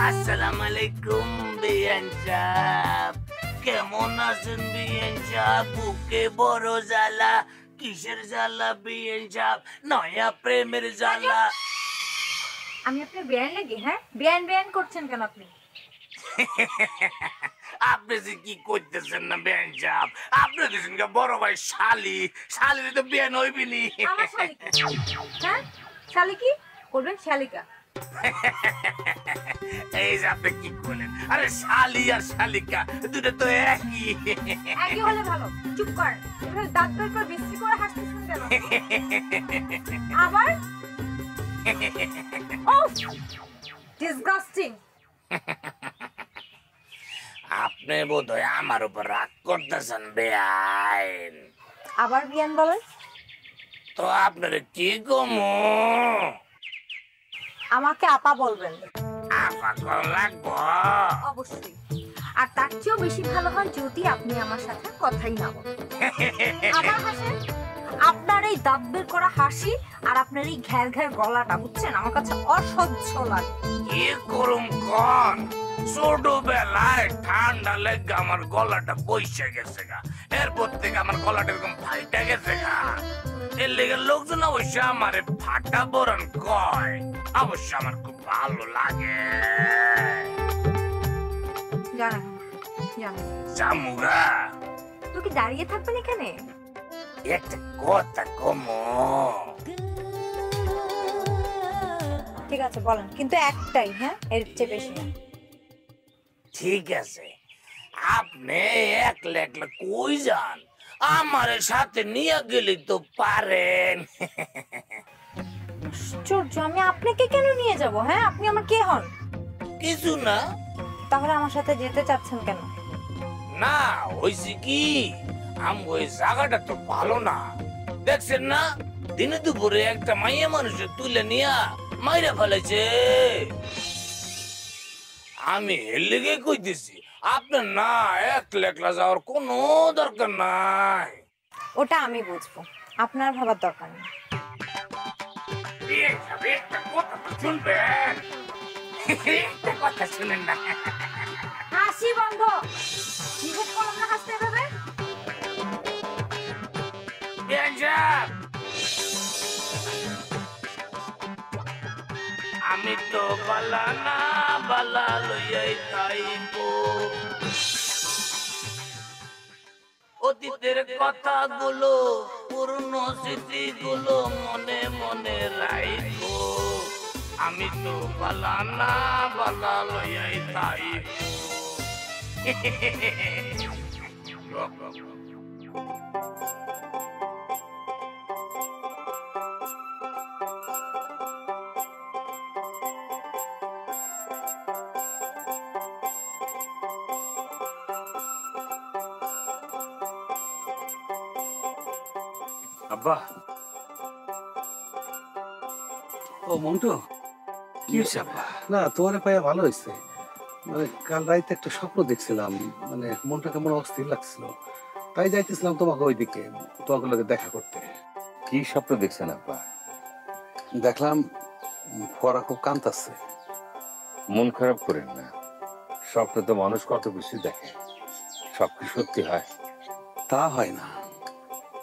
আসসালামু আলাইকুম বিয়ান সাহেব, কেমন আছেন বিয়ান সাহেব? বুকে বড় জ্বালা, কিসের জ্বালা বিয়ান সাহেব? নয়া প্রেমের জ্বালা। আমি আপনার বেয়ান লাগি? হ্যাঁ, বেয়ান বেয়ান করছেন কেন আপনি? আপনি যে কি করতেছেন না বিয়ান সাহেব? আপনি দিচ্ছেন বড় ভাই শালি, শালি তো বিয়ান হইবিনি। আমার শালিকা? হ্যাঁ, শালিকি করবেন? শালিকা এই যে আপনি কি করলেন? আরে শালি আর শালিকা দুটো তো একই। একই হলে ভালো। চুপ করেন, এভাবে দাঁত বের করে বিশ্রী করে হাসতেছেন কেন? আবার ডিসগাস্টিং। আপনি বোধহয় আমার উপর রাগ করতেছেন বেআইন। আবার বিয়ান বলেন। তো আপনারে কি গমো? আমাকে আপা বলবেন। আপা কল লাগবো? অবশ্যই। আর তার চেয়েও বেশি ভালো হয় যদি আপনি আমার সাথে কথাই না বলেন। আবার হাসেন। আপনার এই দাঁত বের করা হাসি আর আপনার এই ঘ্যার ঘ্যার গলাটা, বুঝছেন, আমার কাছে অসহ্য লাগে। কি করুম কোন? ছোটবেলায় ঠান্ডা লেগে আমার গলাটা বইসে গেছে গা, এরপর থেকে আমার গলাটা এরকম ফাইটা গেছে গা। এর লেগে লোকজন অবশ্য আমারে ফাটা বরণ কয়, অবশ্য আমার খুব ভালো লাগে। জানেন জানেন জামুগা তো কি দাঁড়িয়ে থাকবেন এখানে? একটা কথা কমো। ঠিক আছে বলেন, কিন্তু একটাই, হ্যাঁ, এর চেয়ে বেশি না। ঠিক আছে, আপনি একলা একলা কই যান? আমার সাথে নিয়ে গেলে তো পারেন। আশ্চর্য, আমি আপনাকে কেন নিয়ে যাব? হ্যাঁ, আপনি আমার কে হন? কিছু না। তাহলে আমার সাথে যেতে চাচ্ছেন কেন? না হইছে কি, ওই জায়গাটা তো ভালো না, দেখছেন না? দিনে দুপুরে একটা মাইয়া মানুষের তুলে নিয়া মাইরা ফেলেছে। আমি এর লেগে কইতেছি আপনার না একলা একলা যাওয়ার কোনো দরকার নাই। ওটা আমি বুঝবো, আপনার ভাবার দরকার নেই। একটা কথা তো শুনবেন, একটা কথা শুনেন না। হাসি বন্ধ। নিষেধ করলাম না হাসতে হবে। আমি তো বালা না বালা লইয়াই তাইবো, অতীতের কথাগুলো পুরনো স্মৃতিগুলো মনে মনে রাখবো। আমি তো বালা না বালা লইয়াই তাইবো। আব্বা, ও মন্টু, কি হয়েছে আব্বা? না, তোমার পায়ে ভালো হয়েছে। মানে কাল রাইতে একটা স্বপ্ন দেখছিলাম, মানে মনটা কেমন অস্থির লাগছিল, তাই যাইতেছিলাম তোমাকে ওইদিকে, তোমাকে লোকে দেখা করতে। কি স্বপ্ন দেখছেন আব্বা? দেখলাম ফরা খুব কাঁদতাছে। মন খারাপ করেন না, স্বপ্নে তো মানুষ কত কিছু দেখে, সব কি সত্যি হয়? তা হয় না,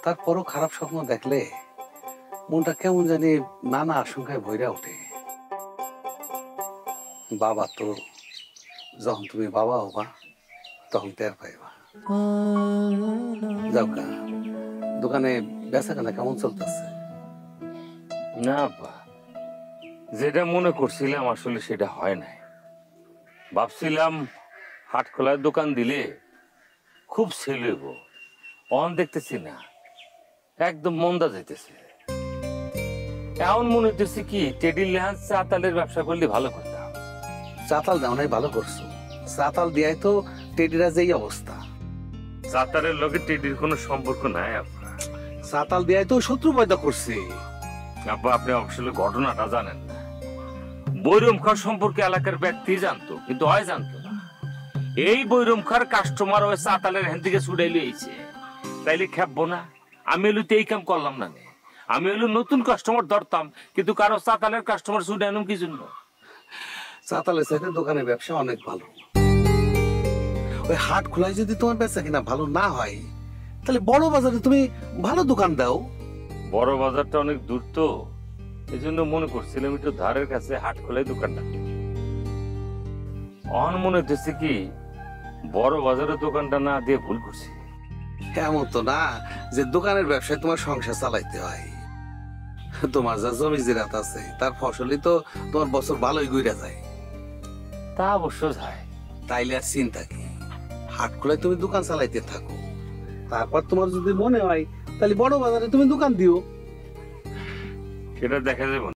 তারপরও খারাপ স্বপ্ন দেখলে মনটা কেমন জানি নানা আশঙ্কায় ভইরা ওঠে। বাবা তো যখন তুমি বাবা হবা তখন টের পাইবা। যাও কা, দোকানে বেচা কেনা কেমন চলতেছে? না আব্বা, যেটা মনে করছিলাম আসলে সেটা হয় নাই। ভাবছিলাম হাট খোলার দোকান দিলে খুব সেল হইব, অন দেখতেছি না, একদম মন্দা যাইতেছে। এমন মনে হইতেছে কি টেডি লেহান চাতালের ব্যবসা করলে ভালো করতাম। চাতাল দাও নাই, ভালো করছো। চাতাল দিয়াই তো টেডিরা যেই অবস্থা। চাতালের লগে টেডির কোনো সম্পর্ক নাই আব্বা। চাতাল দিয়াই তো শত্রু পয়দা করছে। আব্বা, আপনি আসলে ঘটনাটা জানেন না। বৈরম খার সম্পর্কে এলাকার ব্যক্তি জানতো, কিন্তু হয় জানতো না। এই বৈরম খার কাস্টমার ওই চাতালের হ্যান থেকে ছুটাই লইছে, তাইলে খেপবো না? আমি হলো তো এই কাম করলাম না নে। আমি হলো নতুন কাস্টমার ধরতাম, কিন্তু কারো চাতালের কাস্টমার শুনে আনুম কি জন্য? চাতালের সাইডে দোকানের ব্যবসা অনেক ভালো। ওই হাট খোলায় যদি তোমার বেচা কিনা ভালো না হয়, তাহলে বড় বাজারে তুমি ভালো দোকান দাও। বড় বাজারটা অনেক দূর তো, এই জন্য মনে করছিলাম একটু ধারের কাছে হাট খোলায় দোকানটা। অন মনে হচ্ছে কি বড় বাজারে দোকানটা না দিয়ে ভুল করছি। এমন তো না যে দোকানের ব্যবসায় তোমার সংসার চালাইতে হয়। তোমার যা জমি জিরাত আছে তার ফসলই তো তোমার বছর ভালোই ঘুরে যায়। তা অবশ্য যায়। তাইলে আর চিন্তা কি, হাট খোলায় তুমি দোকান চালাইতে থাকো, তারপর তোমার যদি মনে হয় তাহলে বড় বাজারে তুমি দোকান দিও। সেটা দেখা যাবে।